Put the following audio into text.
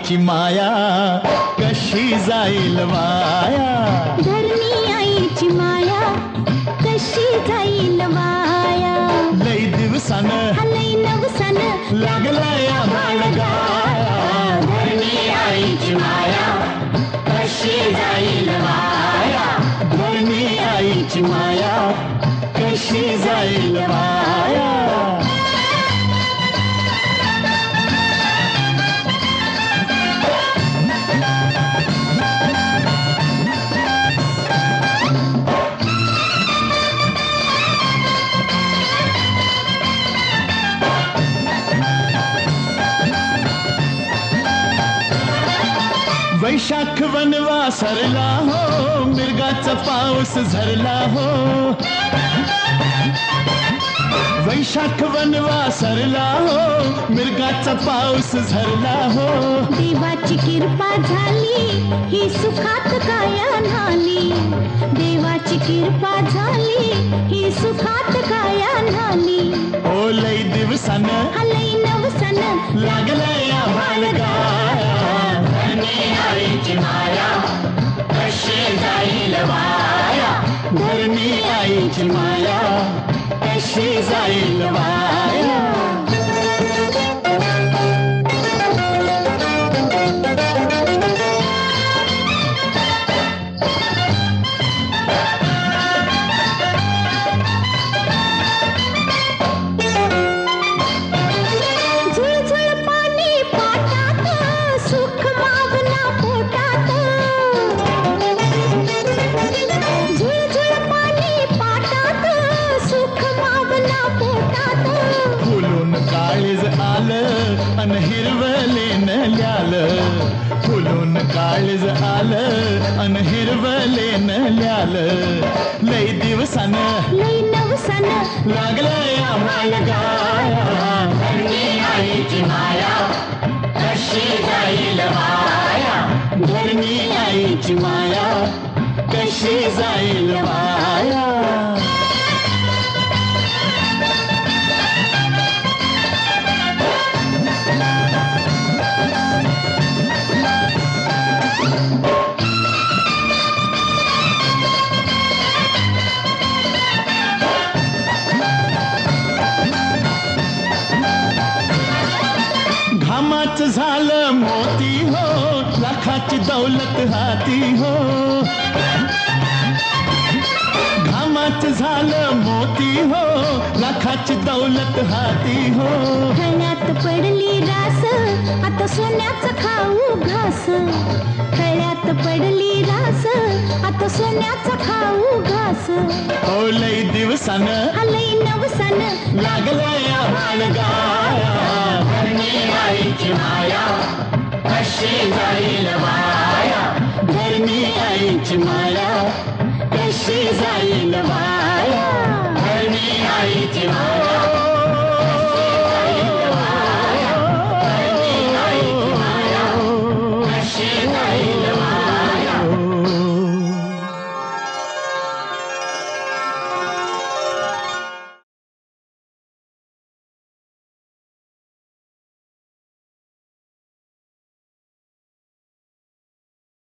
आईची माया कशी जाईल वाया. धरणी आईची माया कशी जाईल वाया. लई दिवसानं लई नवसानं लागलाय बाळगाया. धरणी आईची माया कशी जाईल वाया. धरणी आईची माया कशी जाईल वाया. वैशाख वनवा सरला हो, मिरगाचा पाऊस झरला हो. वैशाख वनवा सरला हो, मिरगाचा पाऊस झरला हो. देवाची कृपा झाली ही सुखात काया न्हाली. देवाची कृपा झाली ही सुखात काया न्हाली. ओ लई दिवसानं लई नवसानं लागलाय बाळगाया. धरणी आईची माया कशी जाईल वाया. धरणी आईची माया कशी जाईल वाया. अन हिरवलेन ल्यालं. फुलून काळीज आलं अन हिरवलेन ल्यालं. लई दिवसानं लई नवसानं लागलंय बाळगाया. धरणी आईची माया कशी जाईल वाया. धरणी आईची माया कशी जाईल वाया. घामाच झालं मोती हो, लाखाची दौलत हाती हो. घामाच झालं मोती हो, लाखाची दौलत हाती हो. खळ्यात पडली रास आता सोन्याचा खाऊ घास. खळ्यात पडली रास आता सोन्याचा खाऊ घास. ओ लई दिवसानं लई नवसानं लागलंय बाळगाया. धरणी आईची माया कशी जाईल वाया. धरणी आईची माया कशी जाईल वाया. धरणी आईची माया